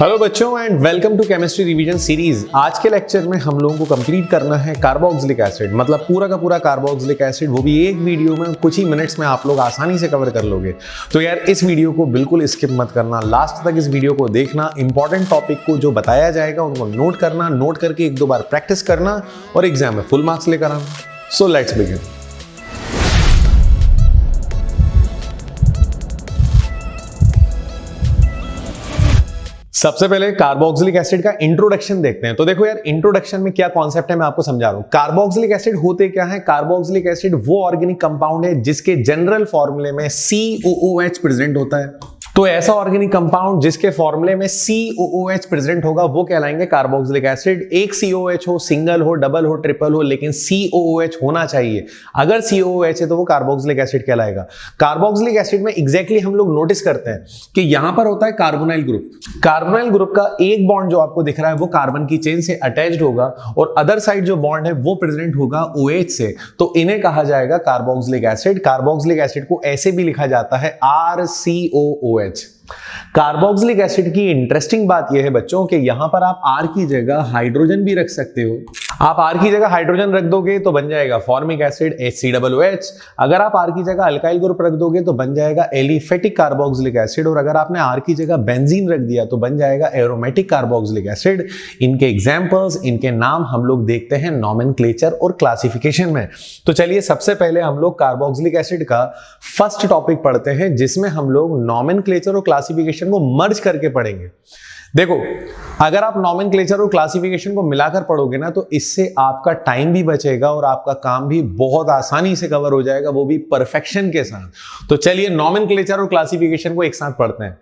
Hello बच्चों and welcome to chemistry revision series. आज के लेक्चर में हम लोगों को कंप्लीट करना है कार्बोक्सिलिक एसिड, मतलब पूरा का पूरा कार्बोक्सिलिक एसिड, वो भी एक वीडियो में कुछ ही मिनट्स में आप लोग आसानी से कवर कर लोगे। तो यार इस वीडियो को बिल्कुल स्किप मत करना, लास्ट तक इस वीडियो को देखना। इंपॉर्टेंट टॉपिक को जो बताया जाएगा उनको नोट करना, नोट करके एक दो बार प्रैक्टिस करना और एग्जाम में फुल मार्क्स लेकर आना। So let's begin. सबसे पहले कार्बोक्सिलिक एसिड का इंट्रोडक्शन देखते हैं। तो देखो यार, इंट्रोडक्शन में क्या कॉन्सेप्ट है मैं आपको समझा रहा हूं। कार्बोक्सिलिक एसिड होते क्या है? कार्बोक्सिलिक एसिड वो ऑर्गेनिक कंपाउंड है जिसके जनरल फॉर्मूले में COOH प्रेजेंट होता है। तो ऐसा ऑर्गेनिक कंपाउंड जिसके फॉर्मूले में COOH प्रेजेंट होगा वो कहलाएंगे कार्बोक्सिलिक एसिड। एक COH हो, सिंगल हो, डबल हो, ट्रिपल हो, लेकिन COOH होना चाहिए। अगर COOH है तो वो कार्बोक्सिलिक एसिड कहलाएगा। कार्बोक्सिलिक एसिड में एग्जैक्टली हम लोग नोटिस करते हैं कि यहां पर होता है कार्बोनाइल ग्रुप। कार्बोनाइल ग्रुप का एक बॉन्ड जो आपको दिख रहा है वो कार्बन की चेन से अटैच्ड होगा और अदर साइड जो बॉन्ड है वो प्रेजेंट होगा OH से। तो इन्हें कहा जाएगा कार्बोक्सिलिक एसिड। कार्बोक्सिलिक एसिड को ऐसे भी लिखा जाता है RCOOH। कार्बोक्सिलिक एसिड की इंटरेस्टिंग बात यह है बच्चों कि यहां पर आप R की जगह हाइड्रोजन भी रख सकते हो। आप R की जगह हाइड्रोजन रख दोगे तो बन जाएगा फॉर्मिक एसिड HCOOH। अगर आप R की जगह अल्काइल ग्रुप रख दोगे तो बन जाएगा एलिफेटिक कार्बोक्सिलिक एसिड। और अगर आपने R की जगह बेंजीन रख दिया तो बन जाएगा एरोमेटिक कार्बोक्सिलिक एसिड। इनके एग्जांपल्स, इनके नाम हम लोग देखते हैं नॉमेनक्लेचर और क्लासिफिकेशन में। तो चलिए सबसे पहले हम लोग कार्बोक्सिलिक एसिड का फर्स्ट टॉपिक पढ़ते हैं जिसमें हम लोग नॉमेनक्लेचर और क्लासिफिकेशन को मर्ज करके पढ़ेंगे। देखो, अगर आप नॉमेनक्लेचर और क्लासिफिकेशन को मिलाकर पढ़ोगे ना तो इससे आपका टाइम भी बचेगा और आपका काम भी बहुत आसानी से कवर हो जाएगा, वो भी परफेक्शन के साथ। तो चलिए नॉमेनक्लेचर और क्लासिफिकेशन को एक साथ पढ़ते हैं।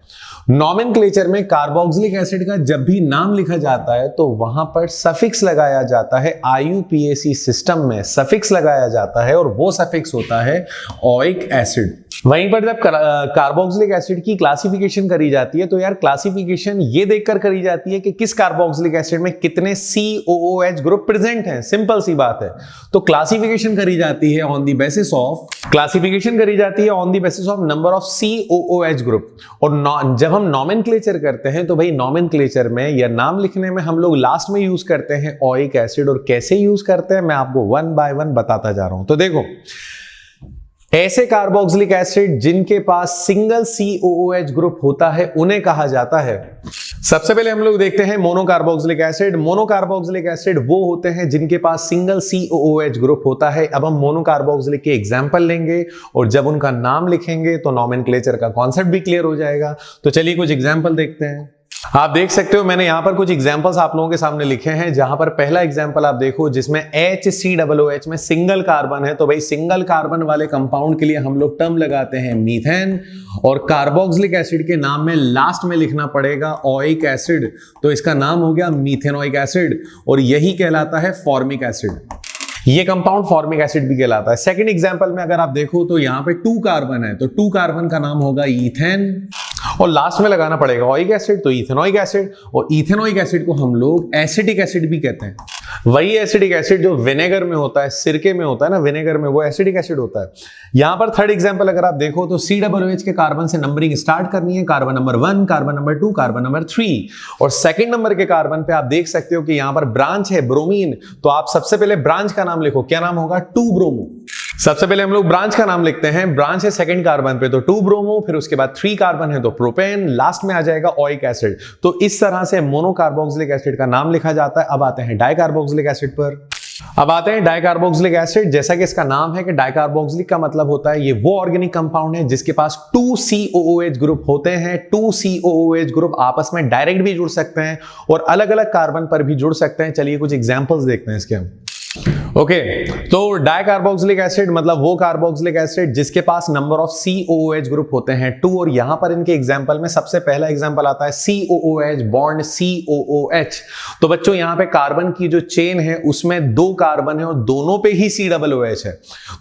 नॉमेनक्लेचर में कार्बोक्सिलिक एसिड का जब भी नाम लिखा जाता है तो वहां पर सफिक्स लगाया जाता है। IUPAC सिस्टम में सफिक्स लगाया जाता है और वो सफिक्स होता है ओइक एसिड। वहीं पर जब कार्बोक्सिलिक एसिड की क्लासिफिकेशन करी जाती है तो यार क्लासिफिकेशन ये देखकर करी जाती है कि किस कार्बोक्सिलिक एसिड में कितने COOH ग्रुप प्रेजेंट हैं। सिंपल सी बात है। तो क्लासिफिकेशन करी जाती है on the basis of number of COOH group. और जब हम नॉमेनक्लेचर करते हैं तो भाई नॉमेनक्लेचर में या नाम लिखने में हम लोग लास्ट में यूज करते हैं ओइक एसिड। और कैसे यूज करते हैं मैं आपको वन बाय वन बताता जा रहा हूं। तो देखो, ऐसे कार्बोक्सिलिक एसिड जिनके पास सिंगल COOH ग्रुप होता है उन्हें कहा जाता है। सबसे पहले हम लोग देखते हैं मोनोकार्बोक्सिलिक एसिड। मोनोकार्बोक्सिलिक एसिड वो होते हैं जिनके पास सिंगल COOH ग्रुप होता है। अब हम मोनोकार्बोक्सिलिक के एग्जांपल लेंगे और जब उनका नाम लिखेंगे तो नॉमेनक्लेचर का कॉन्सेप्ट भी क्लियर हो जाएगा। तो चलिए कुछ एग्जांपल देखते हैं। आप देख सकते हो मैंने यहां पर कुछ एग्जांपल्स आप लोगों के सामने लिखे हैं। जहां पर पहला एग्जांपल आप देखो जिसमें HCOOH में सिंगल कार्बन है। तो भाई सिंगल कार्बन वाले कंपाउंड के लिए हम लोग टर्म लगाते हैं मीथेन। और कार्बोक्सिलिक एसिड के नाम में लास्ट में लिखना पड़ेगा ओइक एसिड। तो इसका नाम हो गया मीथेनोइक एसिड और यही कहलाता है फॉर्मिक एसिड। ये कंपाउंड फॉर्मिक एसिड भी कहलाता है। सेकंड एग्जांपल में अगर आप देखो तो यहां पे 2 कार्बन है तो 2 कार्बन का नाम होगा ईथेन और लास्ट में लगाना पड़ेगा ओइक एसिड, तो इथेनोइक एसिड। और इथेनोइक एसिड को हम लोग एसिटिक एसिड भी कहते हैं। वही एसिडिक एसिड जो विनेगर में होता है, सिरके में होता है ना, विनेगर में, वो एसिडिक एसिड होता है। यहां पर थर्ड एग्जांपल अगर आप देखो तो COOH के कार्बन से नंबरिंग स्टार्ट करनी है। Carbon number 1, carbon number 2, carbon number 3 और सेकंड नंबर के कार्बन पे आप देख सकते हो कि यहां पर ब्रांच है ब्रोमीन। तो आप सबसे पहले ब्रांच का नाम लिखो। क्या नाम होगा? 2 ब्रोमो। सबसे पहले हम लोग ब्रांच का नाम लिखते हैं। ब्रांच है सेकंड कार्बन पे तो 2 ब्रोमो, फिर उसके बाद 3 कार्बन है तो प्रोपेन, लास्ट में आ जाएगा ओइक एसिड। तो इस तरह से मोनोकार्बोक्सिलिक एसिड का नाम लिखा जाता है। अब आते हैं डाइकार्बोक्सिलिक एसिड पर। अब आते हैं डाइकार्बोक्सिलिक एसिड। जैसा कि इसका नाम है कि डाइकार्बोक्सिलिक का मतलब होता है ये वो ऑर्गेनिक कंपाउंड है जिसके पास 2 COOH ग्रुप होते हैं। 2 COOH ग्रुप आपस में डायरेक्ट भी जुड़ सकते हैं और अलग अलग कार्बन पर भी जुड़ सकते हैं। चलिए कुछ एग्जांपल्स देखते हैं इसके हम। ओके, तो डाइकार्बोक्सिलिक एसिड मतलब वो कार्बोक्सिलिक एसिड जिसके पास नंबर ऑफ COOH ग्रुप होते हैं 2। और यहां पर इनके एग्जांपल में सबसे पहला एग्जांपल आता है COOH बॉन्ड COOH। तो बच्चों यहां पे कार्बन की जो चेन है उसमें 2 कार्बन है और दोनों पे ही COOH है।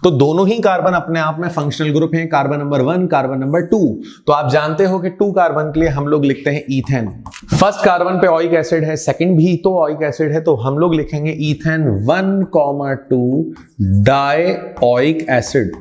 तो दोनों ही कार्बन अपने आप में फंक्शनल ग्रुप हैं, कार्बन नंबर 1, कार्बन नंबर 2। तो आप जानते हो कि 2 कार्बन के लिए हम लोग लिखते हैं ईथेन। फर्स्ट कार्बन पे ओइक एसिड है, सेकंड भी तो ओइक एसिड है, तो हम लोग लिखेंगे ईथेन 1,2 डाइओइक एसिड।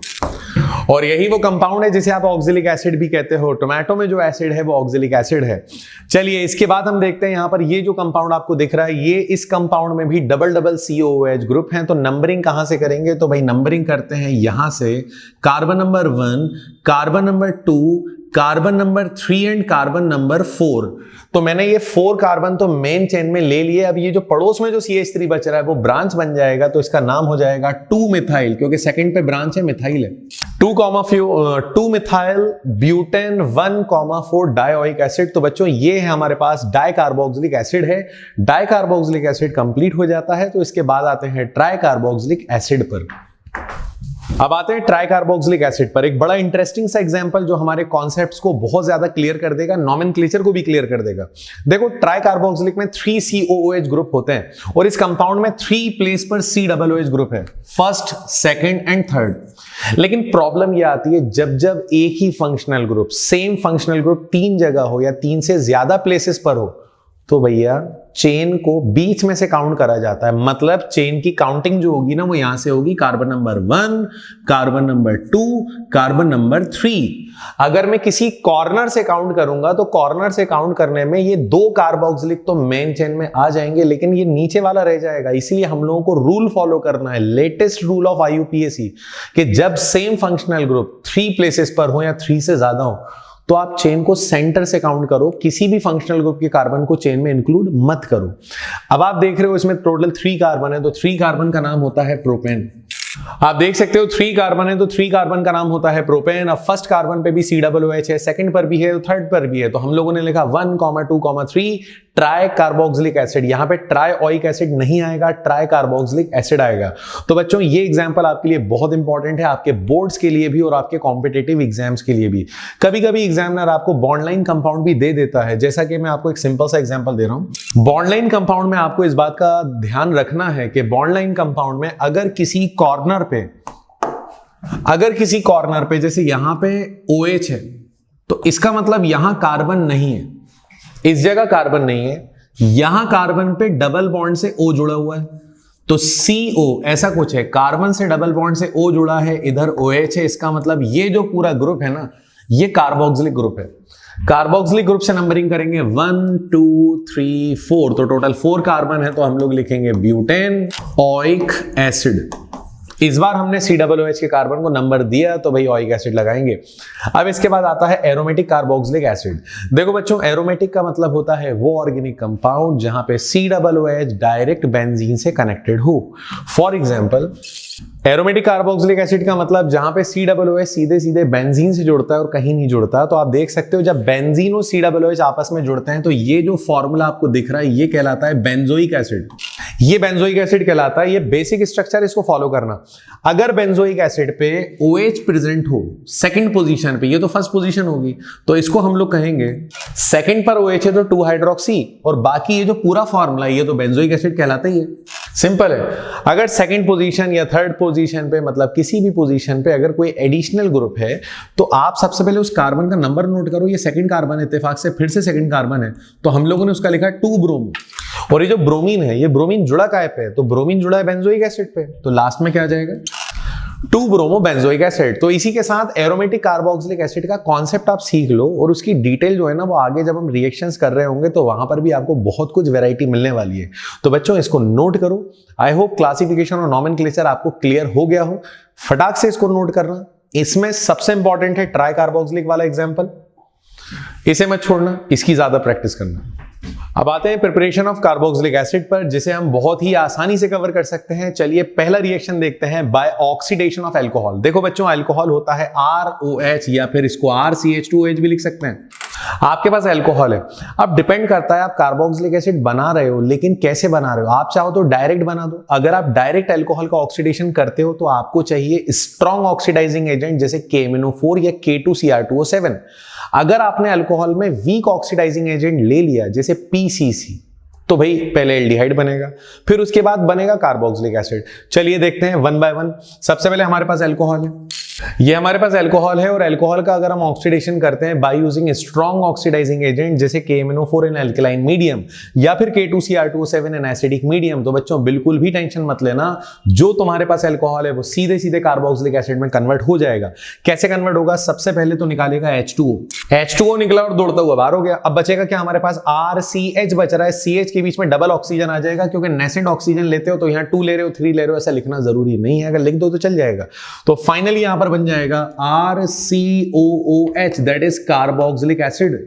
और यही वो कंपाउंड है जिसे आप ऑक्जेलिक एसिड भी कहते हो। टोमेटो में जो एसिड है वो ऑक्जेलिक एसिड है। चलिए इसके बाद हम देखते हैं यहां पर ये जो कंपाउंड आपको दिख रहा है, ये इस कंपाउंड में भी डबल डबल COOH ग्रुप है। तो नंबरिंग कहां से करेंगे? तो भाई नंबरिंग करते हैं यहां से, carbon number 1, carbon number 2, carbon number 3 and carbon number 4। तो मैंने ये 4 कार्बन तो मेन चेन में ले लिए। अब ये जो पड़ोस में जो CH3 बच रहा है वो ब्रांच बन जाएगा, तो इसका नाम हो जाएगा 2 मिथाइल, क्योंकि सेकंड पे ब्रांच है, मिथाइल है। 2 मिथाइल ब्यूटेन 1,4 डायोइक एसिड। तो बच्चों ये है हमारे पास डाइकार्बोक्सिलिक एसिड है। डाइकार्बोक्सिलिक एसिड कंप्लीट हो जाता है तो इसके बाद आते हैं ट्राइकार्बोक्सिलिक एसिड पर। अब आते हैं ट्राइकार्बोक्सिलिक एसिड पर। एक बड़ा इंटरेस्टिंग सा एग्जांपल जो हमारे कॉन्सेप्ट्स को बहुत ज्यादा क्लियर कर देगा, नॉमेनक्लेचर को भी क्लियर कर देगा। देखो ट्राइकार्बोक्सिलिक में 3 COOH ग्रुप होते हैं और इस कंपाउंड में 3 प्लेस पर COOH ग्रुप है, फर्स्ट, सेकंड एंड थर्ड। लेकिन प्रॉब्लम यह आती है जब जब एक ही functional group, same functional group 3 जगह हो या 3 से ज्यादा प्लेसेस पर हो, तो भैया चेन को बीच में से काउंट करा जाता है। मतलब चेन की काउंटिंग जो होगी ना वो यहां से होगी, carbon number 1, carbon number 2, carbon number 3। अगर मैं किसी कॉर्नर से काउंट करूंगा तो कॉर्नर से काउंट करने में ये 2 कार्बोक्सिलिक तो मेन चेन में आ जाएंगे, लेकिन ये नीचे वाला रह जाएगा। इसीलिए हम लोगों को रूल फॉलो करना है, लेटेस्ट रूल ऑफ IUPAC, कि जब सेम फंक्शनल ग्रुप 3 प्लेसेस पर हो या 3 से ज्यादा हो तो आप चेन को सेंटर से काउंट करो, किसी भी फंक्शनल ग्रुप के कार्बन को चेन में इंक्लूड मत करो। अब आप देख रहे हो इसमें टोटल 3 कार्बन है, तो 3 कार्बन का नाम होता है प्रोपेन। आप देख सकते हो 3 कार्बन है तो 3 कार्बन का नाम होता है प्रोपेन। अब फर्स्ट कार्बन पे भी COOH है, सेकंड पर भी है, तो थर्ड पर भी है, तो हम लोगों ने लिखा 1, 2, 3 ट्राई कार्बोक्सिलिक एसिड। यहां पे ट्राइओइक एसिड नहीं आएगा, ट्राई कार्बोक्सिलिक एसिड आएगा। तो बच्चों ये एग्जांपल आपके लिए बहुत इंपॉर्टेंट है, आपके बोर्ड्स के लिए भी और आपके कॉम्पिटेटिव एग्जाम्स के लिए भी। कभी कभी एग्जामिनर आपको बॉन्डलाइन कंपाउंड भी दे देता है, जैसा कि मैं आपको एक सिंपल सा एग्जांपल दे रहा हूं। बॉन्डलाइन कंपाउंड में आपको इस बात का ध्यान रखना है कि बॉन्डलाइन कंपाउंड में अगर किसी कॉर्नर पे जैसे यहां पे OH है तो इसका मतलब यहां कार्बन नहीं है, इस जगह कार्बन नहीं है, यहां कार्बन पे डबल बॉन्ड से O जुड़ा हुआ है, तो CO ऐसा कुछ है, कार्बन से डबल बॉन्ड से O जुड़ा है, इधर OH है। इसका मतलब ये जो पूरा ग्रुप है ना, ये कार्बोक्सिलिक ग्रुप है। कार्बोक्सिलिक ग्रुप से नंबरिंग करेंगे 1, 2, 3, 4, तो टोटल 4 कार्बन है, तो हम लोग लिखेंगे ब्यूटेन ओइक एसिड। इस बार हमने COOH के कार्बन को नंबर दिया तो भाई ओइक एसिड लगाएंगे। अब इसके बाद आता है एरोमेटिक कार्बोक्सिलिक एसिड। देखो बच्चों एरोमेटिक का मतलब होता है वो ऑर्गेनिक कंपाउंड जहां पे COOH डायरेक्ट बेंजीन से कनेक्टेड हो। For example aromatic carboxylic acid का मतलब जहां पे COOH सीधे सीधे बेंजीन से जुड़ता है और कहीं नहीं जुड़ता। तो आप देख सकते हो जब बेंजीन और COOH आपस में जुड़ते हैं तो ये जो फॉर्मूला आपको दिख रहा है ये कहलाता है बेंजोइक एसिड। ये बेंजोइक एसिड कहलाता है। ये बेसिक स्ट्रक्चर इसको फॉलो करना। अगर बेंजोइक एसिड पे OH प्रेजेंट हो सेकंड पोजीशन पे, ये तो फर्स्ट पोजीशन होगी, तो इसको हम लोग कहेंगे सेकंड पर OH है तो 2 हाइड्रोक्सी, और बाकी ये जो पूरा फॉर्मूला ये तो बेंजोइक एसिड कहलाता ही है। सिंपल है। अगर सेकंड पोजीशन या थर्ड पोजीशन पे मतलब किसी भी पोजीशन पे अगर कोई एडिशनल ग्रुप है तो आप सबसे पहले उस कार्बन का नंबर नोट करो। ये सेकंड कार्बन इत्तेफाक से फिर से सेकंड कार्बन है, तो हम लोगों ने उसका लिखा 2 ब्रोमो। और ये जो ब्रोमीन है, ये ब्रोमीन जुड़ा काय पे है? तो ब्रोमीन जुड़ा है बेंजोइक एसिड पे, तो लास्ट में क्या आ जाएगा? 2 ब्रोमो बेंजोइक एसिड। तो इसी के साथ एरोमेटिक कार्बोक्सिलिक एसिड का कॉन्सेप्ट आप सीख लो, और उसकी डिटेल जो है ना वो आगे जब हम रिएक्शंस कर रहे होंगे तो वहां पर भी आपको बहुत कुछ वैरायटी मिलने वाली है। तो बच्चों इसको नोट करो। आई होप क्लासिफिकेशन और नॉमेनक्लेचर आपको क्लियर हो गया हो। फटाक से इसको नोट करना। इसमें सबसे इंपॉर्टेंट है ट्राई कार्बोक्सिलिक वाला एग्जाम्पल, इसे मत छोड़ना, इसकी ज्यादा प्रैक्टिस करना। अब आते हैं प्रिपरेशन ऑफ कार्बोक्सिलिक एसिड पर, जिसे हम बहुत ही आसानी से कवर कर सकते हैं। चलिए पहला रिएक्शन देखते हैं, बाय ऑक्सीडेशन ऑफ अल्कोहल। देखो बच्चों अल्कोहल होता है ROH या फिर इसको RCH2OH भी लिख सकते हैं। आपके पास अल्कोहल है, अब डिपेंड करता है आप कार्बोक्सिलिक एसिड बना रहे हो लेकिन कैसे बना रहे हो। आप चाहो तो डायरेक्ट बना दो। अगर आप डायरेक्ट अल्कोहल का ऑक्सीडेशन करते हो तो आपको चाहिए स्ट्रॉन्ग ऑक्सीडाइजिंग एजेंट जैसे KMnO4 या K2Cr2O7। अगर आपने अल्कोहल में वीक ऑक्सीडाइजिंग एजेंट ले लिया जैसे PCC, तो भाई पहले एल्डिहाइड बनेगा, फिर उसके बाद बनेगा कार्बोक्सिलिक एसिड। चलिए देखते हैं 1 बाय 1। सबसे पहले हमारे पास अल्कोहल है, ये हमारे पास अल्कोहल है और अल्कोहल का अगर हम ऑक्सीडेशन करते हैं by using strong oxidising agent जैसे KMnO4 इन अल्कलाइन मीडियम या फिर K2Cr2O7 इन एसिडिक मीडियम, तो बच्चों बिल्कुल भी टेंशन मत लेना, जो तुम्हारे पास अल्कोहल है वो सीधे सीधे कार्बोक्सिलिक एसिड में कन्वर्ट हो जाएगा। कैसे कन्वर्ट होगा? सबसे पहले तो निकालेगा H2O निकला और दौड़ता हुआ बाहर हो गया। अब बचेगा क्या हमारे पास? RCH बच रहा है। CH के बीच में डबल ऑक्सीजन आ जाएगा, क्योंकि नेसेंट ऑक्सीजन लेते हो तो यहाँ 2 ले रहे हो 3 ले रहे हो, ऐसा लिखना जरूरी नहीं है, अगर लिख दो तो चल जाएगा। तो फाइनली यहां पर बन जाएगा RCOOH, that is carboxylic acid.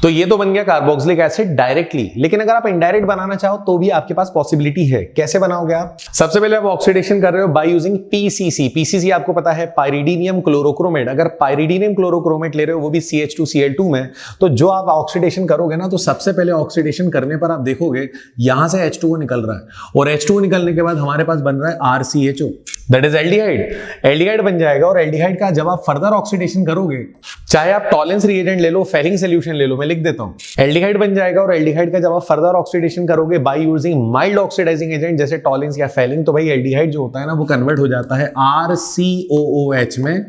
तो ये तो बन गया कार्बोक्सिलिक एसिड डायरेक्टली, लेकिन अगर आप इनडायरेक्ट बनाना चाहो तो भी आपके पास पॉसिबिलिटी है। कैसे बनाओगे आप? सबसे पहले आप ऑक्सीडेशन कर रहे हो बाय यूजिंग PCC आपको पता है पाइरिडीनियम क्लोरोक्रोमेट। अगर पाइरिडीनियम क्लोरोक्रोमेट ले रहे हो वो भी CH2Cl2 में, तो जो आप ऑक्सीडेशन करोगे ना, तो सबसे पहले ऑक्सीडेशन करने पर आप देखोगे यहां से H2O निकल रहा है और H2O निकलने के बाद हमारे पास बन रहा है RCHO, दैट इज एल्डिहाइड बन जाएगा। और एल्डिहाइड का जब आप फर्दर ऑक्सीडेशन करोगे, चाहे आप टॉलेंस रिएजेंट ले लो, फेलिंग सॉल्यूशन ले लो, मैं लिख देता हूं, एल्डिहाइड बन जाएगा। और एल्डिहाइड का जब आप फर्दर ऑक्सीडेशन करोगे by using mild oxidising agent जैसे टॉलेंस या फेलिंग, तो भाई एल्डिहाइड जो होता है ना वो कन्वर्ट हो जाता है RCOOH में,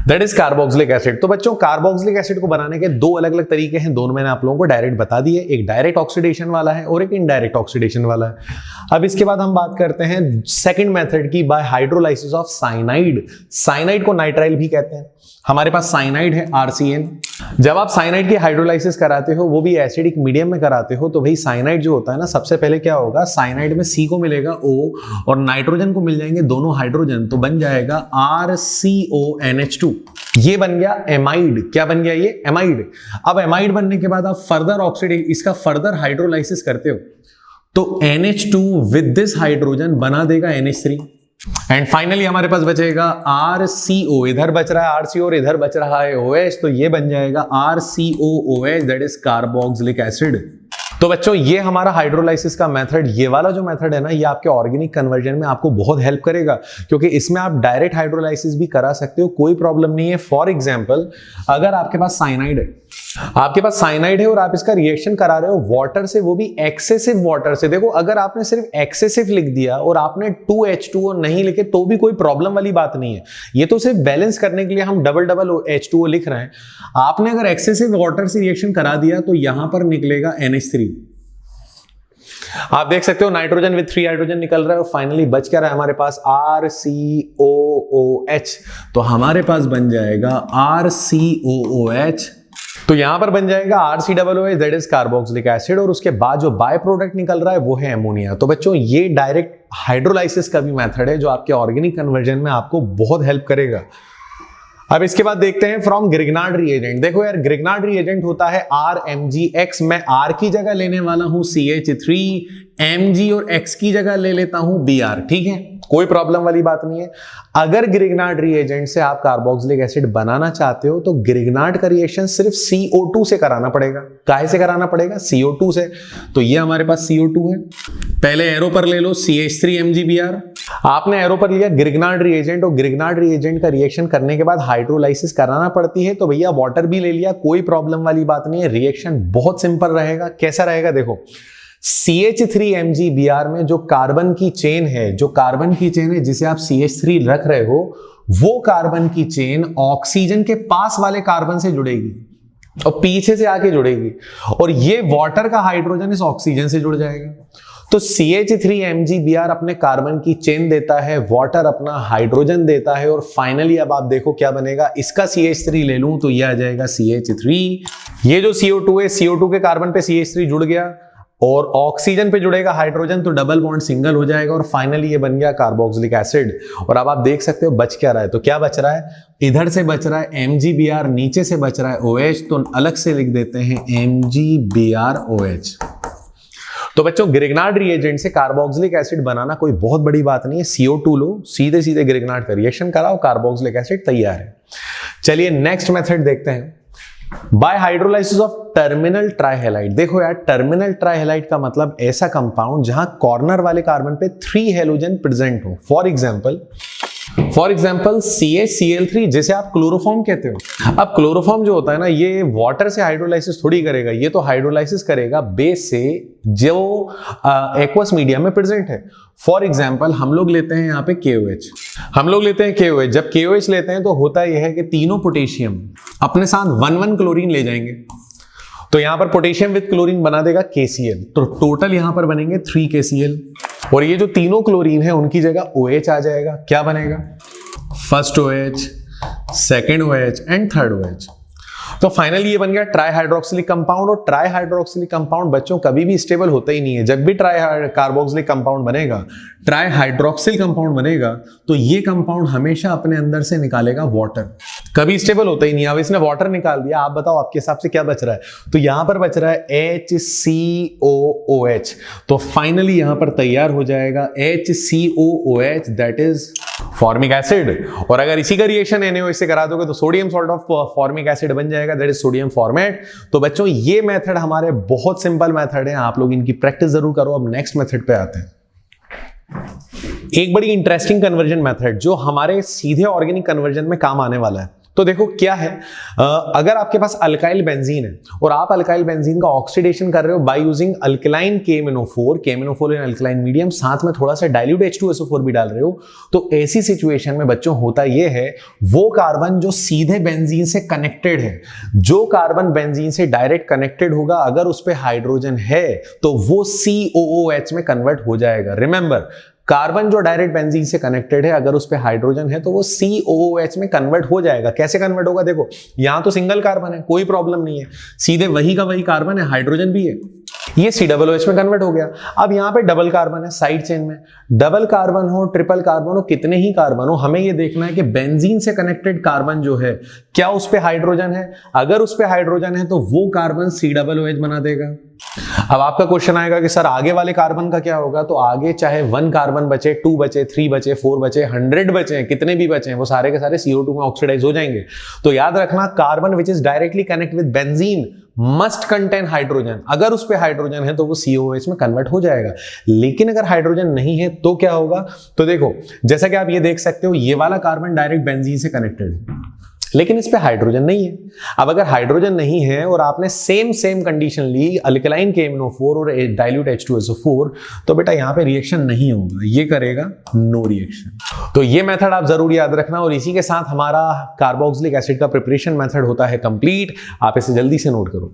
दैट इज कार्बोक्सिलिक एसिड। तो बच्चों कार्बोक्सिलिक एसिड को बनाने के 2 अलग अलग तरीके हैं, दोनों मैंने आप लोगों को डायरेक्ट बता दिए, एक डायरेक्ट ऑक्सीडेशन वाला है और एक इनडायरेक्ट ऑक्सीडेशन वाला है। अब इसके बाद हम बात करते हैं सेकंड मेथड की, bye hydrolysis of cyanide. Cyanide को नाइट्राइल भी कहते हैं। हमारे पास साइनाइड है RCN। जब आप साइनाइड की हाइड्रोलाइसिस कराते हो, वो भी एसिडिक मीडियम में कराते हो, तो भाई साइनाइड जो होता है ना, सबसे पहले क्या होगा, साइनाइड में C को मिलेगा O और नाइट्रोजन को मिल जाएंगे दोनों हाइड्रोजन, तो बन जाएगा RCONH2। ये बन गया एमाइड। क्या बन गया? ये एमाइड। अब एमाइड बनने के बाद आप फर्दर ऑक्सीडेशन, इसका फर्दर हाइड्रोलाइसिस करते हो तो NH2 विद दिस हाइड्रोजन बना देगा NH3 एंड फाइनली हमारे पास बचेगा RCO। इधर बच रहा है RCO और इधर बच रहा है OH, तो ये बन जाएगा RCOOH, that is carboxylic acid. तो बच्चों ये हमारा हाइड्रोलाइसिस का मेथड, ये वाला जो मेथड है ना, ये आपके ऑर्गेनिक कन्वर्जन में आपको बहुत हेल्प करेगा, क्योंकि इसमें आप डायरेक्ट हाइड्रोलाइसिस भी करा सकते हो, कोई प्रॉब्लम नहीं है। फॉर एग्जांपल अगर आपके पास साइनाइड है, और आप इसका रिएक्शन करा रहे हो वाटर से, वो भी एक्सेसिव वाटर से। देखो अगर आपने सिर्फ एक्सेसिव लिख दिया और आपने 2H2O नहीं लिखे तो भी कोई प्रॉब्लम वाली बात नहीं है, ये तो सिर्फ बैलेंस करने के लिए हम डबल H2O लिख रहे हैं। आपने अगर एक्सेसिव वाटर से रिएक्शन करा दिया तो यहां पर निकलेगा NH3। आप देख सकते हो नाइट्रोजन विद 3 हाइड्रोजन निकल रहा है और फाइनली बच क्या रहा है हमारे पास RCOOH, तो हमारे पास बन जाएगा RCOOH, तो यहां पर बन जाएगा RCOOH, that is carboxylic acid, और उसके बाद जो बाय प्रोडक्ट निकल रहा है वो है अमोनिया। तो बच्चों ये डायरेक्ट हाइड्रोलाइसिस का भी मेथड है जो आपके ऑर्गेनिक कन्वर्जन में आपको बहुत हेल्प करेगा। अब इसके बाद देखते हैं फ्रॉम ग्रिग्नार्ड रिएजेंट। देखो यार ग्रिग्नार्ड रिएजेंट होता है RMgX, मैं R की जगह लेने वाला हूं CH3, Mg और X की जगह ले लेता हूं Br, ठीक है, कोई प्रॉब्लम वाली बात नहीं है। अगर ग्रिग्नार्ड रिएजेंट से आप कार्बोक्सिलिक एसिड बनाना चाहते हो तो ग्रिग्नार्ड का रिएक्शन सिर्फ CO2 से कराना पड़ेगा। काहे से कराना पड़ेगा? CO2 से। तो ये हमारे पास CO2 है, पहले एरो पर ले लो CH3MgBr। आपने एरो पर लिया ग्रिग्नार्ड रिएजेंट, और ग्रिग्नार्ड रिएजेंट का रिएक्शन करने के बाद हाइड्रोलाइसिस कराना पड़ती है, तो भैया वाटर भी ले लिया, कोई प्रॉब्लम वाली बात नहीं है। रिएक्शन बहुत सिंपल रहेगा। कैसा रहेगा? देखो CH3MgBr में जो कार्बन की चेन है, जिसे आप CH3 रख रहे हो, वो कार्बन की चेन ऑक्सीजन के पास वाले कार्बन से जुड़ेगी और पीछे से आके जुड़ेगी, और ये वाटर का हाइड्रोजन इस ऑक्सीजन से जुड़ जाएगा। तो CH3MgBr अपने कार्बन की चेन देता है, वाटर अपना हाइड्रोजन देता है, और फाइनली अब आप देखो क्या बनेगा। इसका CH3 ले लूं तो ये आ जाएगा CH3। ये जो CO2 है, CO2 के कार्बन पे CH3 जुड़ गया और ऑक्सीजन पे जुड़ेगा हाइड्रोजन, तो डबल बॉन्ड सिंगल हो जाएगा और फाइनली ये बन गया कार्बोक्सिलिक एसिड। और अब आप देख सकते हो बच क्या रहा है, तो क्या बच रहा है, इधर से बच रहा है MgBr, नीचे से बच रहा है OH, तो अलग से लिख देते हैं MgBrOH। तो बच्चों ग्रिग्नार्ड रिएजेंट से कार्बोक्सिलिक एसिड बनाना कोई बहुत बड़ी बात नहीं है। CO2 लो, सीधे सीधे ग्रिग्नार्ड का रिएक्शन कराओ, कार्बोक्सिलिक एसिड तैयार है। चलिए नेक्स्ट मेथड देखते हैं, बाय हाइड्रोलाइसिस ऑफ टर्मिनल ट्राइहेलाइड। देखो यार टर्मिनल ट्राइहेलाइड का मतलब ऐसा कंपाउंड जहां कॉर्नर वाले कार्बन पे 3 हैलोजन प्रेजेंट हो। For example for example CaCl3 जिसे आप क्लोरोफॉर्म कहते हो। अब क्लोरोफॉर्म जो होता है ना, ये वाटर से हाइड्रोलाइसिस थोड़ी करेगा, ये तो हाइड्रोलाइसिस करेगा बेस से जो एक्वस मीडियम में प्रेजेंट है। फॉर एग्जाम्पल हम लोग लेते हैं यहाँ पे KOH, हम लोग लेते हैं KOH। जब KOH लेते हैं तो होता यह है कि तीनों पोटेशियम अपने साथ 1,1 क्लोरीन ले जाएंगे, तो यहां पर पोटेशियम विद क्लोरीन बना देगा KCl, तो टोटल यहां पर बनेंगे 3 KCl। और ये जो तीनों क्लोरीन है उनकी जगह OH आ जाएगा। क्या बनेगा? First OH, second OH and third OH। तो फाइनली ये बन गया ट्राई हाइड्रोक्सिलिक कंपाउंड। और ट्राई हाइड्रोक्सिलिक कंपाउंड बच्चों कभी भी स्टेबल होता ही नहीं है। जब भी ट्राई कार्बोक्सिलिक कंपाउंड बनेगा, ट्राई हाइड्रोक्सिल कंपाउंड बनेगा, तो ये कंपाउंड हमेशा अपने अंदर से निकालेगा वाटर, कभी स्टेबल होता ही नहीं। अब इसने वाटर निकाल दिया, आप बताओ आपके हिसाब से क्या बच रहा है? तो यहां पर बच रहा है HCOOH। तो फाइनली यहां पर तैयार हो जाएगा HCOOH, that is formic acid. और अगर इसी का रिएक्शन NaOH से करा दोगे तो sodium salt of formic acid बन जाएगा, दैट इज सोडियम फॉर्मेट। तो बच्चों ये मेथड हमारे बहुत सिंपल मेथड है, आप लोग इनकी प्रैक्टिस जरूर करो। अब नेक्स्ट मेथड पे आते हैं, एक बड़ी इंटरेस्टिंग कन्वर्जन मेथड जो हमारे सीधे ऑर्गेनिक कन्वर्जन में काम आने वाला है। तो देखो क्या है, अगर आपके पास अल्काइल बेंजीन है और आप अल्काइल बेंजीन का ऑक्सीडेशन कर रहे हो by using alkaline KMnO4 in alkaline medium, साथ में थोड़ा सा डाइल्यूट H2SO4 भी डाल रहे हो, तो ऐसी सिचुएशन में बच्चों होता यह है, वो कार्बन जो सीधे बेंजीन से कनेक्टेड है, जो कार्बन बेंजीन से डायरेक्ट कनेक्टेड होगा, अगर उस पे हाइड्रोजन है तो वो COOH में कन्वर्ट हो जाएगा। रिमेंबर, कार्बन जो डायरेक्ट बेंजीन से कनेक्टेड है, अगर उस पे हाइड्रोजन है तो वो COOH में कन्वर्ट हो जाएगा। कैसे कन्वर्ट होगा? देखो यहां तो सिंगल कार्बन है, कोई प्रॉब्लम नहीं है, सीधे वही का वही कार्बन है, हाइड्रोजन भी है, ये COOH में कन्वर्ट हो गया। अब यहां पे डबल कार्बन है साइड चेन में, डबल कार्बन हो, ट्रिपल कार्बन हो, कितने ही कार्बन हो, हमें ये देखना है कि बेंजीन से कनेक्टेड कार्बन जो है क्या उस पे हाइड्रोजन है। अगर उस पे हाइड्रोजन है तो वो कार्बन COOH बना देगा। अब आपका क्वेश्चन आएगा कि सर आगे वाले कार्बन का क्या होगा? तो आगे चाहे 1 कार्बन बचे, 2 बचे, 3 बचे, 4 बचे, 100 बचे, कितने भी बचे, वो सारे के सारे CO2 में ऑक्सीडाइज हो जाएंगे। तो याद रखना, carbon which is directly connect with benzene must contain hydrogen. अगर उस पे हाइड्रोजन है तो वो COOH में कन्वर्ट हो जाएगा। लेकिन अगर हाइड्रोजन नहीं है तो क्या होगा? तो देखो जैसा कि आप ये देख सकते हो, ये वाला कार्बन डायरेक्ट बेंजीन से कनेक्टेड है, लेकिन इस पे हाइड्रोजन नहीं है। अब अगर हाइड्रोजन नहीं है और आपने सेम कंडीशन ली अल्कलाइन KMnO4 और डाइल्यूट H2SO4, तो बेटा यहां पे रिएक्शन नहीं होगा, ये करेगा नो रिएक्शन। तो ये मेथड आप जरूर याद रखना। और इसी के साथ हमारा कार्बोक्सिलिक एसिड का प्रिपरेशन मेथड होता है कंप्लीट। आप इसे जल्दी से नोट करो।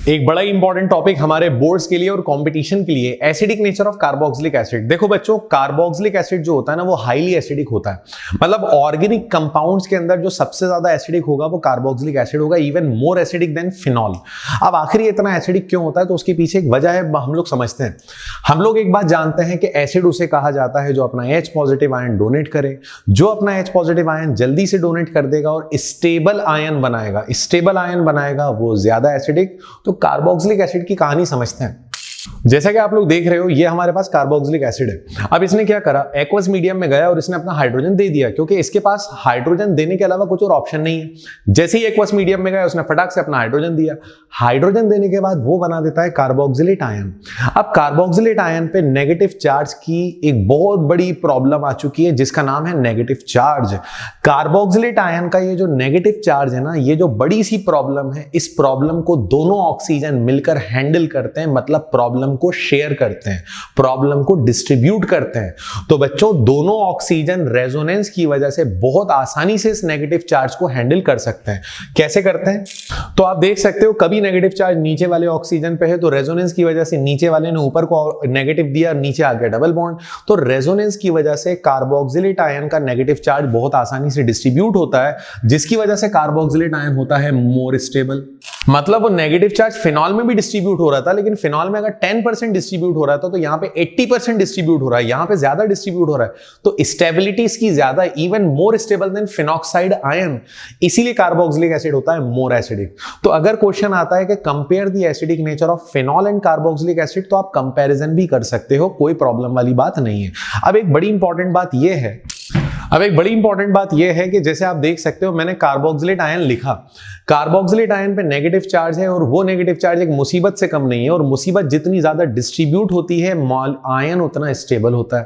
एक बड़ा इंपॉर्टेंट टॉपिक हमारे बोर्ड्स के लिए और कंपटीशन के लिए, acidic nature of carboxylic acid. देखो बच्चों, कार्बोक्सिलिक एसिड जो होता है ना, वो हाईली एसिडिक होता है। मतलब ऑर्गेनिक कंपाउंड्स के अंदर जो सबसे ज्यादा एसिडिक होगा वो कार्बोक्सिलिक एसिड होगा, even more acidic then phenol. अब आखिर ये इतना एसिडिक क्यों होता है? तो उसके पीछे एक वजह है, हम लोग समझते हैं। हम लोग एक बात जानते हैं कि एसिड उसे कहा जाता है जो अपना H पॉजिटिव आयन डोनेट करे। जो अपना H पॉजिटिव आयन जल्दी से डोनेट कर देगा और स्टेबल आयन बनाएगा, वो ज्यादा एसिडिक। तो कार्बोक्सिलिक एसिड की कहानी समझते हैं। जैसा कि आप लोग देख रहे हो, ये हमारे पास कार्बोक्सिलिक एसिड है। अब इसने क्या करा, एक्वस मीडियम में गया और इसने अपना हाइड्रोजन दे दिया, क्योंकि इसके पास हाइड्रोजन देने के अलावा कुछ और ऑप्शन नहीं है। जैसे ही एक्वस मीडियम में गया, उसने फटाक से अपना हाइड्रोजन दिया। हाइड्रोजन देने के बाद वो बना देता है कार्बोक्सिलेट आयन। अब कार्बोक्सिलेट आयन पे नेगेटिव चार्ज की एक बहुत बड़ी प्रॉब्लम आ चुकी है, जिसका नाम है नेगेटिव चार्ज। कार्बोक्सिलेट आयन का ये जो नेगेटिव चार्ज है ना, ये जो बड़ी सी प्रॉब्लम है, इस प्रॉब्लम को दोनों ऑक्सीजन मिलकर हैंडल करते हैं, मतलब प्रॉब्लम को शेयर करते हैं, प्रॉब्लम को डिस्ट्रीब्यूट करते हैं। तो बच्चों, दोनों ऑक्सीजन रेजोनेंस की वजह से बहुत आसानी से इस नेगेटिव चार्ज को हैंडल कर सकते हैं। कैसे करते हैं? तो आप देख सकते हो, कभी नेगेटिव चार्ज नीचे वाले ऑक्सीजन पे है तो रेजोनेंस की वजह से नीचे वाले ने ऊपर को नेगेटिव दिया, नीचे आ गया डबल बॉन्ड। तो रेजोनेंस की वजह से कार्बोक्सिलेट आयन का नेगेटिव चार्ज बहुत आसानी से डिस्ट्रीब्यूट होता है, जिसकी वजह से कार्बोक्सिलेट आयन होता है मोर स्टेबल। मतलब वो नेगेटिव चार्ज फिनॉल में भी डिस्ट्रीब्यूट हो रहा था, लेकिन फिनॉल में अगर 10% डिस्ट्रीब्यूट हो रहा था, तो यहां पे 80% डिस्ट्रीब्यूट हो रहा है, यहां पे ज्यादा डिस्ट्रीब्यूट हो रहा है। तो स्टेबिलिटी इसकी ज्यादा, even more stable then phenoxide ion. इसीलिए कार्बोक्सिलिक एसिड होता है मोर एसिडिक। तो अगर क्वेश्चन आता है कि compare the acidic nature of phenol and carboxylic acid, तो आप कंपैरिजन भी कर सकते हो, कोई प्रॉब्लम वाली बात नहीं है। अब एक बड़ी इंपॉर्टेंट बात यह है कि जैसे आप देख सकते हो, मैंने कार्बोक्सिलेट आयन लिखा। कार्बोक्सिलेट आयन पे नेगेटिव चार्ज है और वो नेगेटिव चार्ज एक मुसीबत से कम नहीं है, और मुसीबत जितनी ज्यादा डिस्ट्रीब्यूट होती है आयन उतना स्टेबल होता है।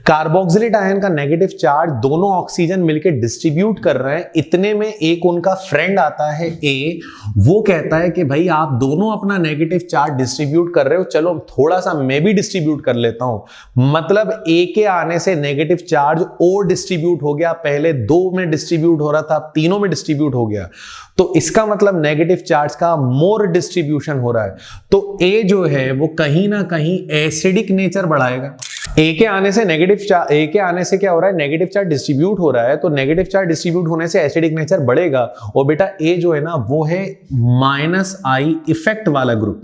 कार्बोक्सिलेट आयन का नेगेटिव चार्ज दोनों ऑक्सीजन मिलकर डिस्ट्रीब्यूट कर रहे हैं, इतने में एक उनका फ्रेंड आता है ए, वो कहता है कि भाई आप दोनों अपना नेगेटिव चार्ज डिस्ट्रीब्यूट कर रहे हो, चलो थोड़ा सा मैं भी डिस्ट्रीब्यूट कर लेता हूं। मतलब ए के आने से नेगेटिव चार्ज और डिस्ट्रीब्यूट हो गया, पहले 2 में डिस्ट्रीब्यूट हो रहा था, अब 3 में डिस्ट्रीब्यूट हो गया, तो इसका मतलब नेगेटिव चार्ज का मोर डिस्ट्रीब्यूशन हो रहा है। तो ए जो है वो कहीं ना कहीं एसिडिक नेचर बढ़ाएगा। ए के आने से ए के आने से क्या हो रहा है, नेगेटिव चार्ज डिस्ट्रीब्यूट हो रहा है, तो नेगेटिव चार्ज डिस्ट्रीब्यूट होने से एसिडिक नेचर बढ़ेगा। और बेटा ए जो है ना वो है -I इफेक्ट वाला ग्रुप,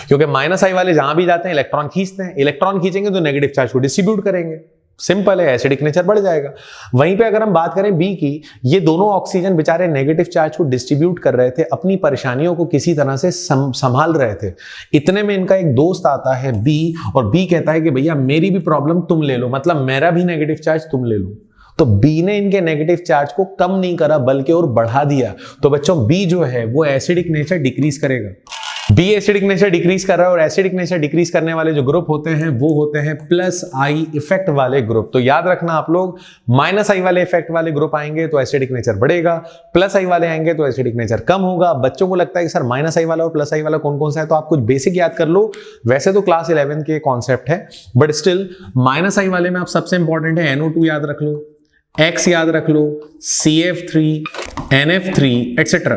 क्योंकि -I वाले जहां भी जाते हैं इलेक्ट्रॉन खींचते हैं, इलेक्ट्रॉन खींचेंगे तो नेगेटिव चार्ज को डिस्ट्रीब्यूट करेंगे, सिंपल है, एसिडिक नेचर बढ़ जाएगा। वहीं पे अगर हम बात करें बी की, ये दोनों ऑक्सीजन बेचारे नेगेटिव चार्ज को डिस्ट्रीब्यूट कर रहे थे, अपनी परेशानियों को किसी तरह से संभाल रहे थे। इतने में इनका एक दोस्त आता है बी, और बी कहता है कि भैया मेरी भी प्रॉब्लम तुम ले लो, मतलब मेरा भी नेगेटिव चार्ज तुम ले लो। तो बी ने इनके नेगेटिव चार्ज को कम नहीं करा बल्कि और बढ़ा दिया। तो बच्चों बी जो है वो एसिडिक नेचर डिक्रीज करेगा। बी एसिडिक नेचर डिक्रीज कर रहा है, और एसिडिक नेचर डिक्रीज करने वाले जो ग्रुप होते हैं वो होते हैं +I इफेक्ट वाले ग्रुप। तो याद रखना आप लोग, -I वाले इफेक्ट वाले ग्रुप आएंगे तो एसिडिक नेचर बढ़ेगा, +I वाले आएंगे तो एसिडिक नेचर कम होगा। बच्चों को लगता है कि सर -I वाला और +I वाला कौन कौन सा है, तो आप कुछ बेसिक याद कर लो। वैसे तो क्लास 11 के कॉन्सेप्ट है, बट स्टिल -I वाले में आप सबसे इंपॉर्टेंट है NO2 याद रख लो, X याद रख लो, CF3, NF3 एक्सेट्रा,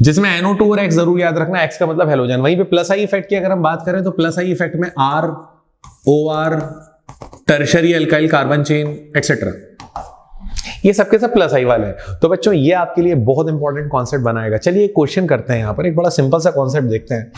जिसमें NO2 और X जरूर याद रखना। X का मतलब हेलोजन। वहीं पे +I इफेक्ट की अगर हम बात करें तो +I इफेक्ट में R, OR, tertiary alkyl carbon chain etcetera, ये सबके सब +I वाले हैं। तो बच्चों ये आपके लिए बहुत इंपॉर्टेंट कॉन्सेप्ट बनाएगा। चलिए एक क्वेश्चन करते हैं, यहाँ पर एक बड़ा सिंपल सा कॉन्सेप्ट देखते हैं।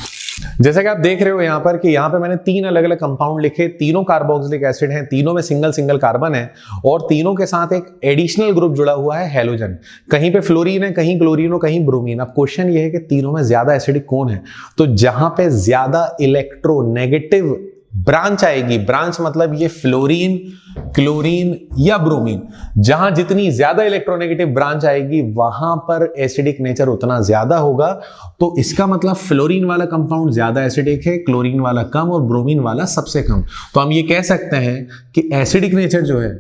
जैसा कि आप देख रहे हो यहाँ पर कि यहाँ पे मैंने 3 अलग अलग कंपाउंड लिखे, तीनों कार्बोक्सिलिक एसिड हैं, तीनों में सिंगल सिंगल कार्बन है, और तीनों के साथ एक एडिशनल ग्रुप जुड़ा हुआ है हेलोजन। कहीं पे फ्लोरीन है, कहीं क्लोरीन और कहीं ब्रोमीन। अब क्वेश्चन ये है कि तीनों में ज्यादा एसिडिक कौन है, तो जहां पे ज्यादा इलेक्ट्रोनेगेटिव ब्रांच आएगी, ब्रांच मतलब ये फ्लोरीन, क्लोरीन या ब्रोमीन, जहां जितनी ज्यादा इलेक्ट्रोनेगेटिव ब्रांच आएगी वहां पर एसिडिक नेचर उतना ज्यादा होगा। तो इसका मतलब फ्लोरीन वाला कंपाउंड ज्यादा एसिडिक है, क्लोरीन वाला कम और ब्रोमीन वाला सबसे कम। तो हम ये कह सकते हैं कि एसिडिक नेचर जो है,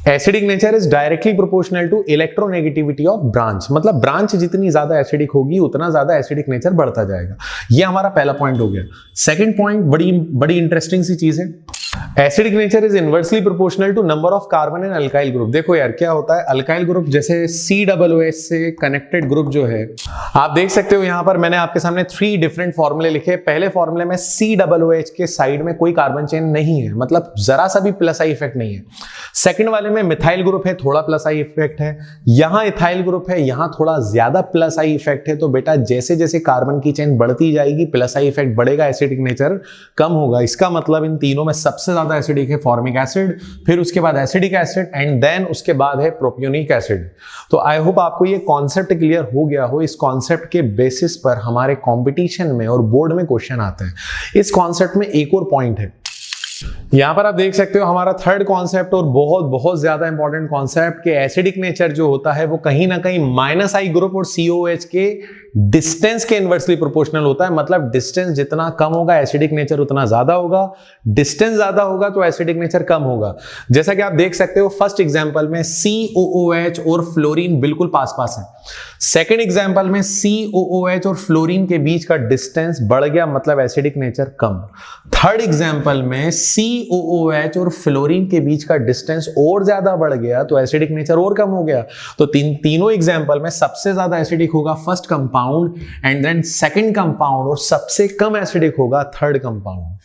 acidic nature is directly proportional to electronegativity of branch, मतलब ब्रांच जितनी ज्यादा एसिडिक होगी उतना ज्यादा एसिडिक नेचर बढ़ता जाएगा। ये हमारा पहला पॉइंट हो गया। सेकंड पॉइंट बड़ी इंटरेस्टिंग सी चीज है, acidic nature is inversely proportional to number of carbon in alkyl group. देखो यार क्या होता है, अल्काइल ग्रुप जैसे COOH से कनेक्टेड ग्रुप जो है, आप देख सकते हो यहाँ पर मैंने आपके सामने 3 डिफरेंट फॉर्मूले लिखे। पहले फॉर्मूले में COOH के साइड में कोई कार्बन चेन नहीं है, मतलब जरा सा भी +I इफेक्ट नहीं है। सेकंड वाले में मिथाइल ग्रुप है, थोड़ा +I इफेक्ट है। यहाँ इथाइल ग्रुप है, यहाँ थोड़ा ज्यादा +I इफेक्ट है। तो बेटा जैसे जैसे कार्बन की चेन बढ़ती जाएगी +I इफेक्ट बढ़ेगा, एसिडिक नेचर कम होगा। इसका मतलब इन तीनों में सबसे ज्यादा एसिडिक है फॉर्मिक एसिड, फिर उसके बाद एसिडिक एसिड, एंड देन उसके बाद है प्रोपियोनिक एसिड। तो आई होप आपको ये कॉन्सेप्ट क्लियर हो गया हो। इस कॉन्सेप्ट के बेसिस पर हमारे कंपटीशन में और बोर्ड में क्वेश्चन आते हैं। इस कॉन्सेप्ट में एक और पॉइंट है, यहां पर आप देख सकते हो हमारा थर्ड कॉन्सेप्ट और बहुत बहुत ज्यादा इंपॉर्टेंट कॉन्सेप्ट के एसिडिक नेचर जो होता है वो कहीं ना कहीं -I ग्रुप और COOH के डिस्टेंस के इनवर्सली प्रोपोर्शनल होता है। मतलब डिस्टेंस जितना कम होगा एसिडिक नेचर उतना ज्यादा होगा, डिस्टेंस ज्यादा होगा तो एसिडिक नेचर कम होगा। जैसा कि आप देख सकते हो फर्स्ट एग्जांपल में COOH और फ्लोरीन बिल्कुल पास पास है। सेकंड एग्जांपल में COOH और फ्लोरीन के बीच का डिस्टेंस बढ़ गया, मतलब एसिडिक नेचर कम। थर्ड एग्जांपल में COOH और फ्लोरीन के बीच का डिस्टेंस और ज्यादा बढ़ गया तो एसिडिक नेचर और कम हो गया। तो तीनों एग्जांपल में सबसे ज्यादा एसिडिक होगा first compound, and then second compound, और सबसे कम एसिडिक होगा थर्ड कंपाउंड।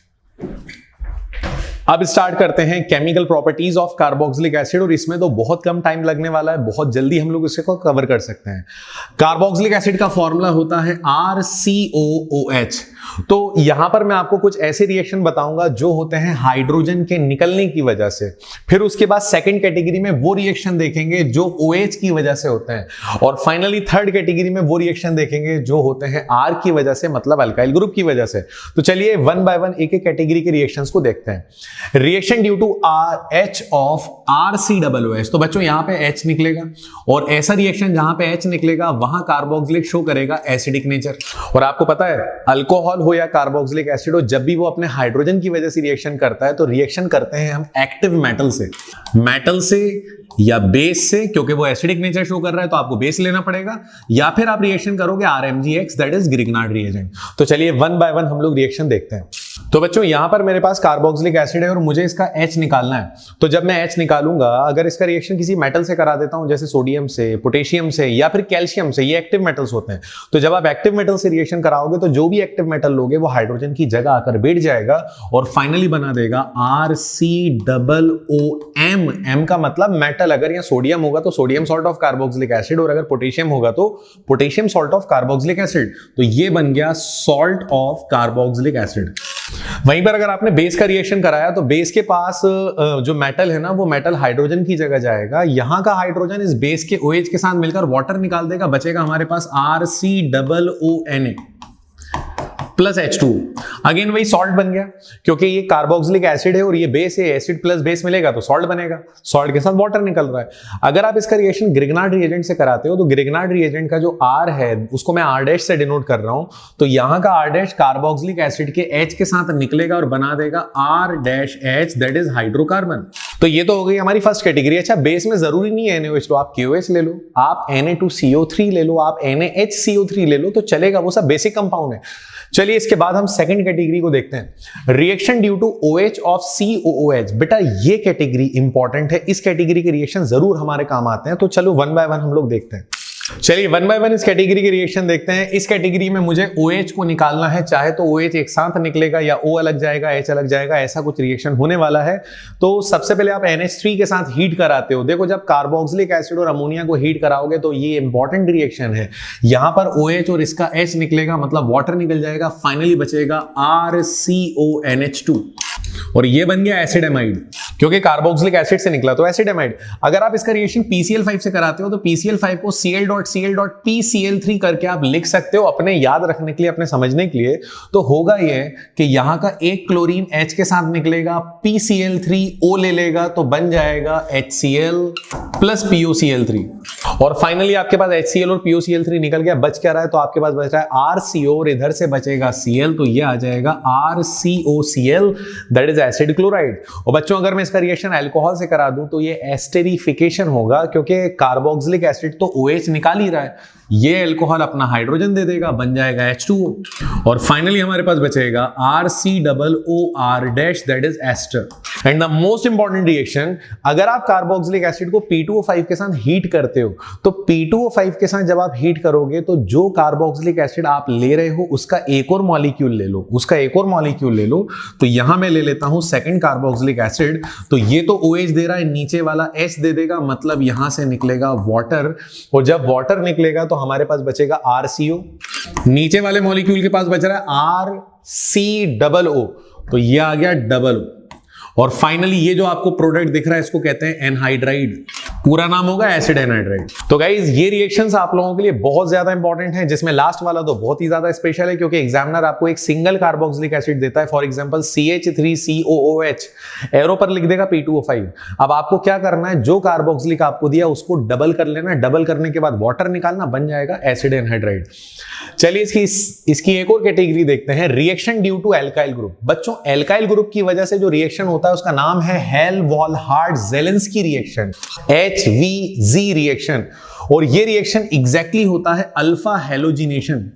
अब स्टार्ट करते हैं chemical properties of carboxylic acid, और इसमें तो बहुत कम टाइम लगने वाला है, बहुत जल्दी हम लोग इसको कवर कर सकते हैं। कार्बोक्सिलिक एसिड का फॉर्मूला होता है RCOOH। तो यहां पर मैं आपको कुछ ऐसे रिएक्शन बताऊंगा जो होते हैं हाइड्रोजन के निकलने की वजह से। फिर उसके बाद सेकंड कैटेगरी में वो रिएक्शन देखेंगे जो OH की वजह से होते हैं, और फाइनली थर्ड कैटेगरी में वो रिएक्शन देखेंगे जो होते हैं R की वजह से, मतलब अल्काइल ग्रुप की वजह से। तो चलिए वन बाय वन एक एक कैटेगरी के रिएक्शंस को देखते हैं। Reaction due to H of RCOOH। तो बच्चों यहां पे H निकलेगा, और ऐसा रिएक्शन जहां पे H निकलेगा वहां कार्बोक्सिलिक शो करेगा एसिडिक नेचर। और आपको पता है अल्कोहल हो या कार्बोक्सिलिक एसिड हो, जब भी वो अपने हाइड्रोजन की वजह से रिएक्शन करता है तो रिएक्शन करते हैं हम एक्टिव मेटल से या बेस से, क्योंकि वो एसिडिक नेचर शो कर रहा है तो आपको बेस लेना पड़ेगा, या फिर आप रिएक्शन करोगे RMgX, that is Grignard reagent. तो चलिए वन बाय वन हम लोग रिएक्शन देखते हैं। तो बच्चों यहां पर मेरे पास कार्बोक्सिलिक एसिड है और मुझे इसका H निकालना है। तो जब मैं H निकालूंगा, अगर इसका रिएक्शन किसी मेटल से करा देता हूं, जैसे सोडियम से, पोटेशियम से या फिर कैल्शियम से, ये एक्टिव मेटल्स होते हैं। तो जब आप एक्टिव मेटल से रिएक्शन कराओगे तो जो भी एक्टिव मेटल लोगे वो हाइड्रोजन की जगह आकर बैठ जाएगा और फाइनली बना देगा RCOOM। M का मतलब मेटल। अगर यहाँ सोडियम होगा तो sodium salt of carboxylic acid, और अगर पोटेशियम होगा तो potassium salt of carboxylic acid. तो ये बन गया सॉल्ट ऑफ कार्बोक्सिलिक एसिड। वहीं पर अगर आपने बेस का रिएक्शन कराया तो बेस के पास जो मेटल है ना, वो मेटल हाइड्रोजन की जगह जाएगा। यहां का हाइड्रोजन इस बेस के OH के साथ मिलकर वाटर निकाल देगा, बचेगा हमारे पास RCOONA प्लस H2। अगेन वही सॉल्ट बन गया, क्योंकि ये कार्बोक्सिलिक एसिड है और ये बेस है, एसिड प्लस बेस मिलेगा तो सॉल्ट बनेगा, सॉल्ट के साथ वाटर निकल रहा है। अगर आप इसका रिएक्शन ग्रिग्नार्ड रिएजेंट से कराते हो तो ग्रिग्नार्ड रिएजेंट का जो R है उसको मैं R' से डिनोट कर रहा हूं। तो यहां का R' कार्बोक्सिलिक एसिड के H के साथ निकलेगा और बना देगा R'H, दैट इज हाइड्रोकार्बन। तो ये तो हो गई हमारी फर्स्ट कैटेगरी। अच्छा, बेस में जरूरी नहीं है NaOH, तो आप KOH ले लो, आप Na2CO3 ले लो, आप NaHCO3 ले लो, तो चलेगा, वो सब बेसिक कंपाउंड है। चलिए इसके बाद हम सेकंड कैटेगरी को देखते हैं। Reaction due to OH of COOH। बेटा ये कैटेगरी इंपॉर्टेंट है, इस कैटेगरी के रिएक्शन जरूर हमारे काम आते हैं। तो चलो वन बाय वन हम लोग देखते हैं। चलिए वन बाय वन इस कैटेगरी के रिएक्शन देखते हैं। इस कैटेगरी में मुझे OH को निकालना है, चाहे तो OH एक साथ निकलेगा या O अलग जाएगा, H अलग जाएगा, ऐसा कुछ रिएक्शन होने वाला है। तो सबसे पहले आप NH3 के साथ हीट कराते हो। देखो जब कार्बोक्सिलिक एसिड और अमोनिया को हीट कराओगे तो ये इंपॉर्टेंट रिएक्शन है। यहां पर OH और इसका H निकलेगा, मतलब वाटर निकल जाएगा, फाइनली बचेगा RCONH2 और ये बन गया एसिडेमाइड, क्योंकि कार्बोक्सिलिक एसिड से निकला तो एसिडेमाइड। अगर आप इसका रिएक्शन PCl5 से कराते हो तो PCl5 को Cl.Cl.PCl3 करके आप लिख सकते हो, अपने याद रखने के लिए, अपने समझने के लिए। तो होगा ये कि यहां का एक क्लोरीन H के साथ निकलेगा, PCl3O ले लेगा तो बन जाएगा HCl प्लस POCl3, और फाइनली आपके पास HCl और POCl3 निकल गया। बच क्या रहा है? तो आपके पास बच रहा है RCO और इधर से बचेगा Cl, तो ये आ जाएगा RCOCl, that is acid chloride. और बच्चों अगर मैं इसका रिएक्शन अल्कोहल से करा दूं तो ये एस्टेरिफिकेशन होगा, क्योंकि कार्बोक्सिलिक एसिड तो OH निकाल ही रहा है, ये अल्कोहल अपना हाइड्रोजन दे देगा, बन जाएगा H2O, और फाइनली हमारे पास बचेगा RCOOR dash, that is ester. And the most important reaction, अगर आप कार्बोक्सिलिक एसिड को P2O5 के साथ हीट करते हो तो P2O5 के साथ जब आप हीट करोगे तो जो कार्बोक्सिलिक एसिड आप ले रहे हो उसका एक और मॉलिक्यूल ले लो, उसका एक और मॉलिक्यूल ले लो। तो यहां मैं ले लेता हूं सेकंड कार्बोक्सिलिक एसिड, तो ये तो OH दे रहा है, नीचे वाला H दे देगा, मतलब यहां से निकलेगा वाटर, और जब वाटर निकलेगा तो हमारे पास बचेगा RCO, नीचे वाले मॉलिक्यूल के पास बच रहा है RCOO, तो ये आ गया डबल O, और फाइनली ये जो आपको प्रोडक्ट दिख रहा है इसको कहते हैं एनहाइड्राइड, पूरा नाम होगा एसिड एनहाइड्राइड। तो गाइज ये रिएक्शंस आप लोगों के लिए बहुत ज्यादा इंपॉर्टेंट हैं, जिसमें लास्ट वाला तो बहुत ही ज्यादा स्पेशल है, क्योंकि एग्जामिनर आपको एक सिंगल कार्बोक्सिलिक एसिड देता है, फॉर एग्जांपल CH3COOH, एरो पर लिख देगा P2O5। अब आपको क्या करना है, जो कार्बोक्सिलिक आपको दिया उसको डबल कर लेना, डबल करने के बाद वाटर निकालना, बन जाएगा एसिड एनहाइड्राइड। चलिए इसकी एक और कैटेगरी देखते हैं, reaction due to alkyl group. बच्चों एल्काइल ग्रुप की वजह से जो रिएक्शन होता है उसका नाम है हेल-वॉलहार्ड-ज़ेलेंस्की रिएक्शन, HVZ रिएक्शन, और ये रिएक्शन एग्जैक्टली होता है अल्फा हेलोजिनेशन।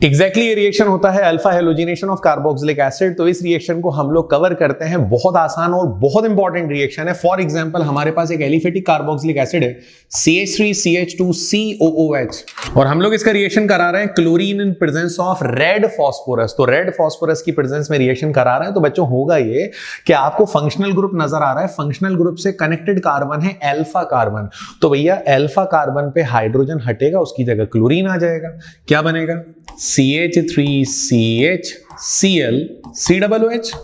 ये रिएक्शन होता है alpha halogenation of carboxylic acid. तो इस रिएक्शन को हम लोग कवर करते हैं, बहुत आसान और बहुत इंपॉर्टेंट रिएक्शन है। फॉर एग्जांपल हमारे पास एक एलिफेटिक कार्बोक्सिलिक एसिड है CH3CH2COOH, और हम लोग इसका रिएक्शन करा रहे हैं chlorine in presence of red phosphorus. तो रेड फास्फोरस की प्रेजेंस में रिएक्शन करा रहे हैं, तो बच्चों होगा ये कि आपको फंक्शनल ग्रुप नजर आ रहा है, फंक्शनल ग्रुप से कनेक्टेड कार्बन है अल्फा कार्बन, तो भैया अल्फा कार्बन पे हाइड्रोजन हटेगा, उसकी जगह क्लोरीन आ जाएगा, क्या बनेगा CH3CHCl COOH।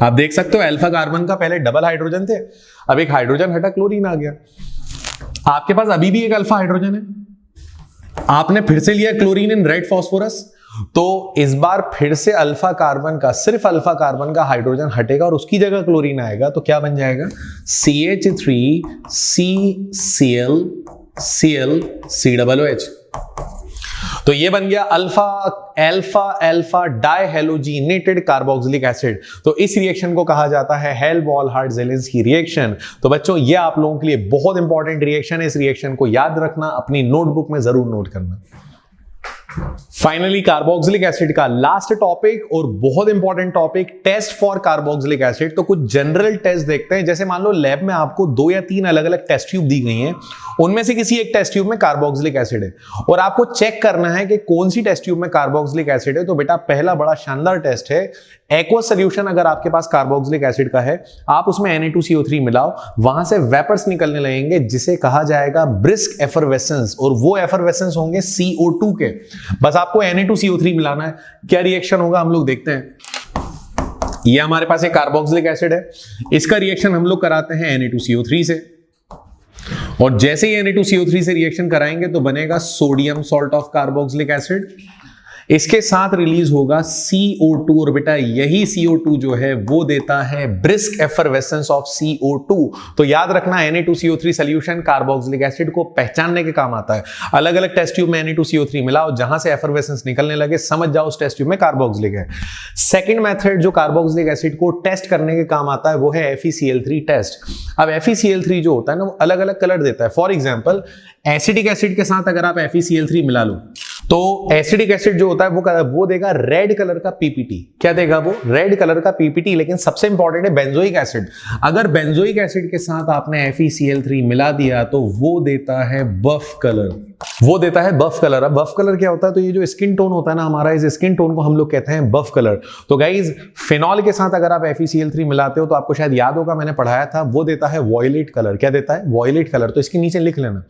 आप देख सकते हो अल्फा कार्बन का पहले डबल हाइड्रोजन थे, अब एक हाइड्रोजन हटा क्लोरीन आ गया। आपके पास अभी भी एक अल्फा हाइड्रोजन है, आपने फिर से लिया क्लोरीन इन रेड फास्फोरस, तो इस बार फिर से अल्फा कार्बन का, सिर्फ अल्फा कार्बन का हाइड्रोजन हटेगा और उसकी जगह क्लोरीन आएगा, तो क्या बन जाएगा CH3CCl Cl COOH। तो ये बन गया alpha alpha alpha dihalogenated carboxylic acid. तो इस रिएक्शन को कहा जाता है हेल-बॉलहार्ट-ज़ेलेंस्की रिएक्शन। तो बच्चों ये आप लोगों के लिए बहुत इंपॉर्टेंट रिएक्शन है, इस रिएक्शन को याद रखना, अपनी नोटबुक में जरूर नोट करना। फाइनली कार्बोक्सिलिक एसिड का लास्ट टॉपिक और बहुत important topic, test for carboxylic acid. तो कुछ जनरल टेस्ट देखते हैं। जैसे मान लो लैब में आपको 2 या 3 अलग अलग टेस्ट ट्यूब दी गई हैं, उनमें से किसी एक टेस्ट ट्यूब में कार्बोक्सिलिक एसिड है और आपको चेक करना है कि कौन सी टेस्ट ट्यूब में कार्बोक्सिलिक एसिड है। तो बेटा पहला बड़ा शानदार टेस्ट है, एक्वस सॉल्यूशन अगर आपके पास कार्बोक्सिलिक एसिड का है, आप उसमें Na2CO3 मिलाओ, वहां से वेपर्स निकलने लगेंगे जिसे कहा जाएगा ब्रिस्क एफरवेसेंस, और वो एफरवेसेंस होंगे CO2 के। बस आपको Na2CO3 मिलाना है, क्या रिएक्शन होगा हम लोग देखते हैं। ये हमारे पास एक कार्बोक्सिलिक एसिड है, इसका रिएक्शन हम लोग कराते हैं Na2CO3 से, और जैसे ही Na2CO3 से रिएक्शन कराएंगे तो बनेगा sodium salt of carboxylic acid, इसके साथ रिलीज होगा CO2, और बेटा यही CO2 जो है वो देता है ब्रिस्क एफरवेसेंस ऑफ CO2। तो याद रखना Na2CO3 सॉल्यूशन कार्बोक्सिलिक एसिड को पहचानने के काम आता है। अलग अलग टेस्ट ट्यूब में Na2CO3 मिलाओ, जहां से एफरवेसेंस निकलने लगे समझ जाओ उस टेस्ट ट्यूब में कार्बोक्सिलिक है। सेकंड मेथड जो कार्बोक्सिलिक एसिड को टेस्ट करने के काम आता है वो है FeCl3 टेस्ट। अब FeCl3 जो होता है ना वो अलग अलग कलर देता है। फॉर एग्जाम्पल एसिडिक एसिड के साथ अगर आप FeCl3 मिला लो तो एसिडिक एसिड जो होता है वो देगा रेड कलर का पीपीटी। क्या देगा वो? रेड कलर का पीपीटी। लेकिन सबसे इंपॉर्टेंट है बेंजोइक एसिड। अगर बेंजोइक एसिड के साथ आपने FeCl3 मिला दिया तो वो देता है बफ कलर, वो देता है बफ कलर। अब बफ कलर क्या होता है? तो ये जो स्किन टोन होता है ना हमारा, इस स्किन टोन को हम लोग कहते हैं बफ कलर। तो गाइज फिनॉल के साथ अगर आप FeCl3 मिलाते हो तो आपको शायद याद होगा मैंने पढ़ाया था, वो देता है वॉयलेट कलर। क्या देता है? Violet colour. तो इसके नीचे लिख लेना,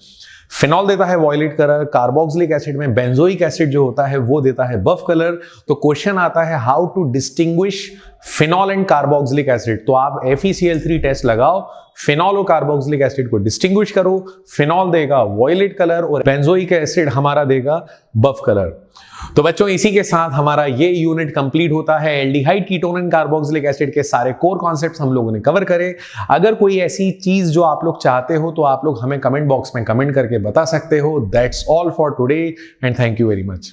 फिनॉल देता है वॉयलेट कलर, कार्बोक्सिलिक एसिड में बेंजोइक एसिड जो होता है वो देता है बफ कलर। तो क्वेश्चन आता है how to distinguish phenol and carboxylic acid. तो आप FeCl3 टेस्ट लगाओ, फिनॉल और कार्बोक्सिलिक एसिड को डिस्टिंग्विश करो। फिनॉल देगा वॉयलेट कलर और बेंजोइक एसिड हमारा देगा बफ कलर। तो बच्चों इसी के साथ हमारा ये यूनिट कंप्लीट होता है। Aldehyde, ketone and carboxylic acid के सारे कोर कॉन्सेप्ट्स हम लोगों ने कवर करे। अगर कोई ऐसी चीज जो आप लोग चाहते हो तो आप लोग हमें कमेंट बॉक्स में कमेंट करके बता सकते हो। That's all for today and thank you very much.